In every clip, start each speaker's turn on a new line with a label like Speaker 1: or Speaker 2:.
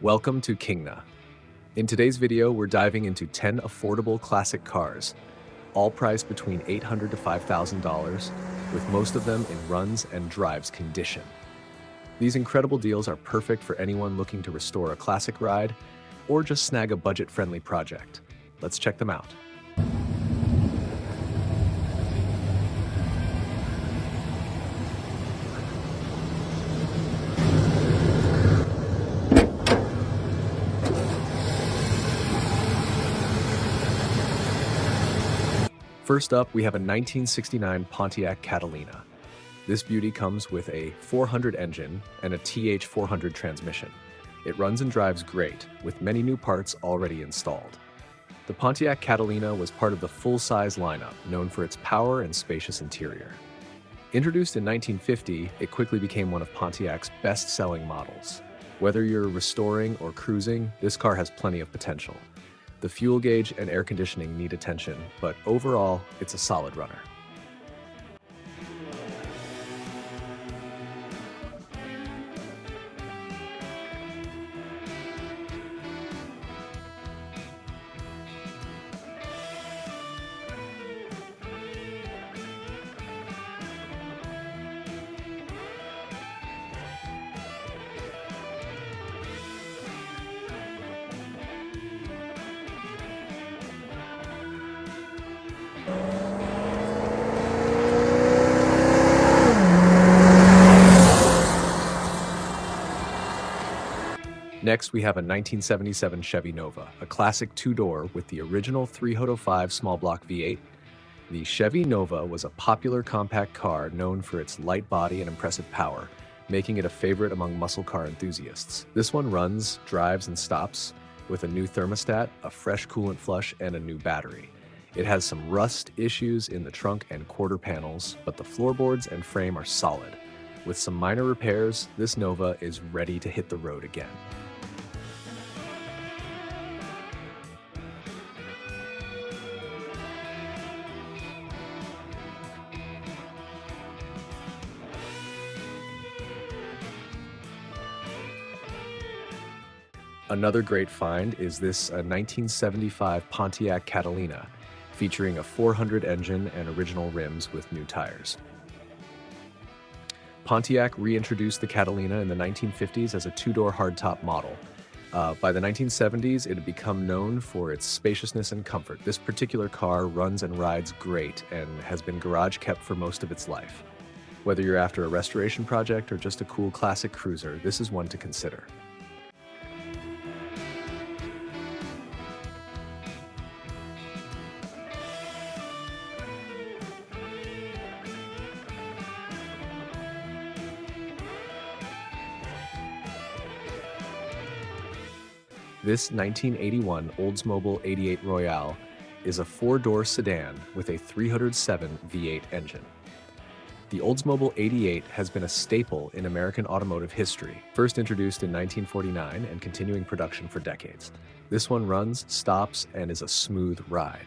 Speaker 1: Welcome to Kingna. In today's video, we're diving into 10 affordable classic cars, all priced between $800 to $5,000, with most of them in runs and drives condition. These incredible deals are perfect for anyone looking to restore a classic ride or just snag a budget-friendly project. Let's check them out. First up, we have a 1969 Pontiac Catalina. This beauty comes with a 400 engine and a TH400 transmission. It runs and drives great, with many new parts already installed. The Pontiac Catalina was part of the full-size lineup, known for its power and spacious interior. Introduced in 1950, it quickly became one of Pontiac's best-selling models. Whether you're restoring or cruising, this car has plenty of potential. The fuel gauge and air conditioning need attention, but overall, it's a solid runner. Next, we have a 1977 Chevy Nova, a classic two-door with the original 305 small block V8. The Chevy Nova was a popular compact car known for its light body and impressive power, making it a favorite among muscle car enthusiasts. This one runs, drives, and stops with a new thermostat, a fresh coolant flush, and a new battery. It has some rust issues in the trunk and quarter panels, but the floorboards and frame are solid. With some minor repairs, this Nova is ready to hit the road again. Another great find is this 1975 Pontiac Catalina, featuring a 400 engine and original rims with new tires. Pontiac reintroduced the Catalina in the 1950s as a two-door hardtop model. By the 1970s, it had become known for its spaciousness and comfort. This particular car runs and rides great and has been garage kept for most of its life. Whether you're after a restoration project or just a cool classic cruiser, this is one to consider. This 1981 Oldsmobile 88 Royale is a four-door sedan with a 307 V8 engine. The Oldsmobile 88 has been a staple in American automotive history, first introduced in 1949 and continuing production for decades. This one runs, stops, and is a smooth ride.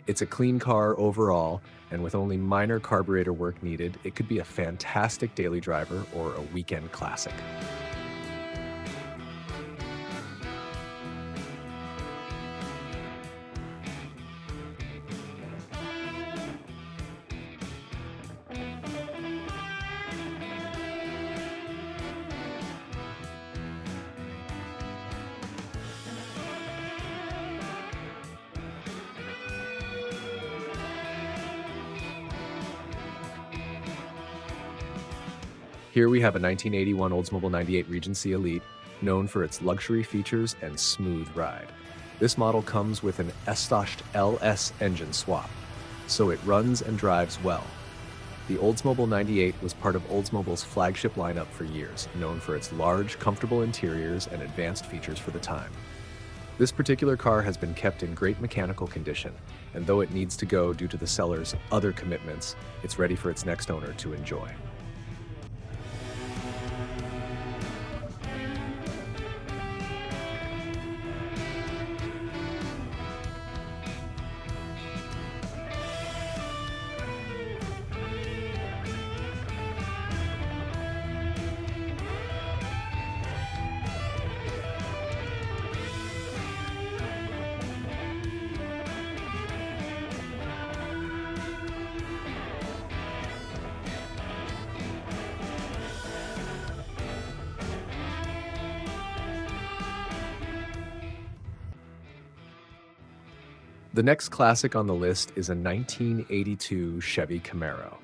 Speaker 1: It's a clean car overall, and with only minor carburetor work needed, it could be a fantastic daily driver or a weekend classic. Here we have a 1981 Oldsmobile 98 Regency Elite, known for its luxury features and smooth ride. This model comes with an Estost LS engine swap, so it runs and drives well. The Oldsmobile 98 was part of Oldsmobile's flagship lineup for years, known for its large, comfortable interiors and advanced features for the time. This particular car has been kept in great mechanical condition, and though it needs to go due to the seller's other commitments, it's ready for its next owner to enjoy. The next classic on the list is a 1982 Chevy Camaro,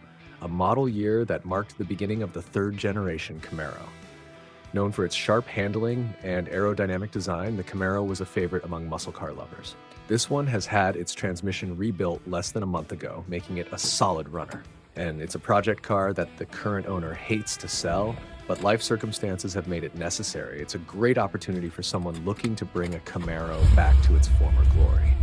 Speaker 1: a model year that marked the beginning of the third generation Camaro. Known for its sharp handling and aerodynamic design, the Camaro was a favorite among muscle car lovers. This one has had its transmission rebuilt less than a month ago, making it a solid runner. And it's a project car that the current owner hates to sell, but life circumstances have made it necessary. It's a great opportunity for someone looking to bring a Camaro back to its former glory.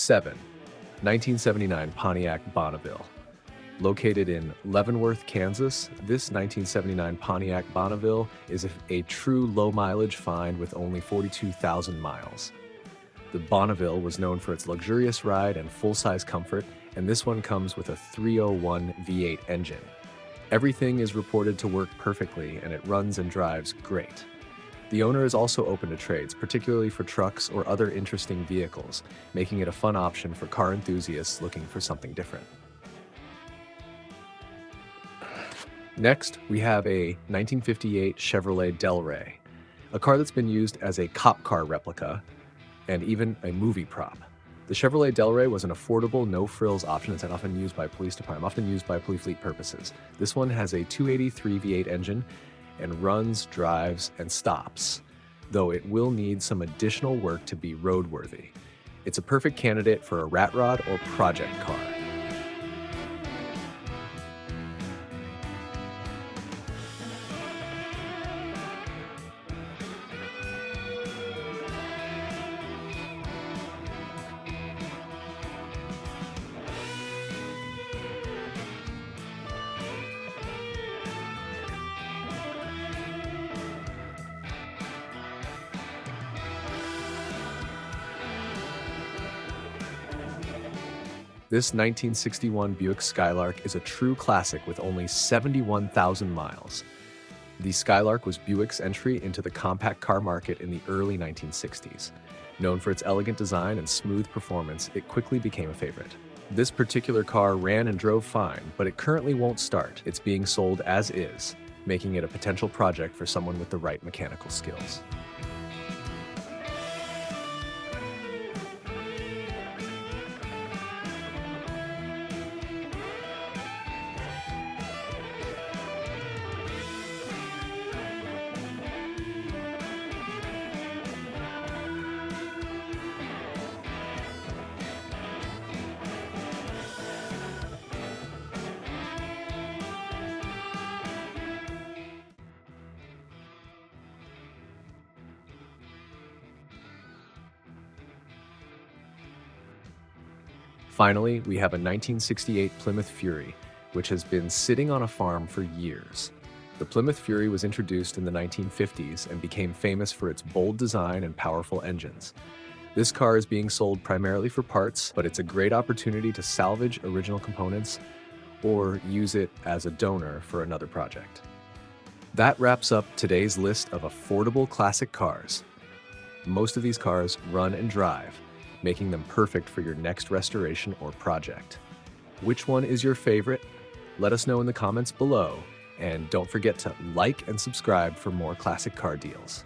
Speaker 1: Seven, 1979 Pontiac Bonneville. Located in Leavenworth, Kansas, this 1979 Pontiac Bonneville is a true low-mileage find with only 42,000 miles. The Bonneville was known for its luxurious ride and full-size comfort, and this one comes with a 301 V8 engine. Everything is reported to work perfectly, and it runs and drives great. The owner is also open to trades, particularly for trucks or other interesting vehicles, making it a fun option for car enthusiasts looking for something different. Next, we have a 1958 Chevrolet Del Rey, a car that's been used as a cop car replica and even a movie prop. The Chevrolet Del Rey was an affordable, no-frills option that's often used by police departments, often used by police fleet purposes. This one has a 283 V8 engine and runs, drives, and stops, though it will need some additional work to be roadworthy. It's a perfect candidate for a rat rod or project car. This 1961 Buick Skylark is a true classic with only 71,000 miles. The Skylark was Buick's entry into the compact car market in the early 1960s. Known for its elegant design and smooth performance, it quickly became a favorite. This particular car ran and drove fine, but it currently won't start. It's being sold as is, making it a potential project for someone with the right mechanical skills. Finally, we have a 1968 Plymouth Fury, which has been sitting on a farm for years. The Plymouth Fury was introduced in the 1950s and became famous for its bold design and powerful engines. This car is being sold primarily for parts, but it's a great opportunity to salvage original components or use it as a donor for another project. That wraps up today's list of affordable classic cars. Most of these cars run and drive, making them perfect for your next restoration or project. Which one is your favorite? Let us know in the comments below, and don't forget to like and subscribe for more classic car deals.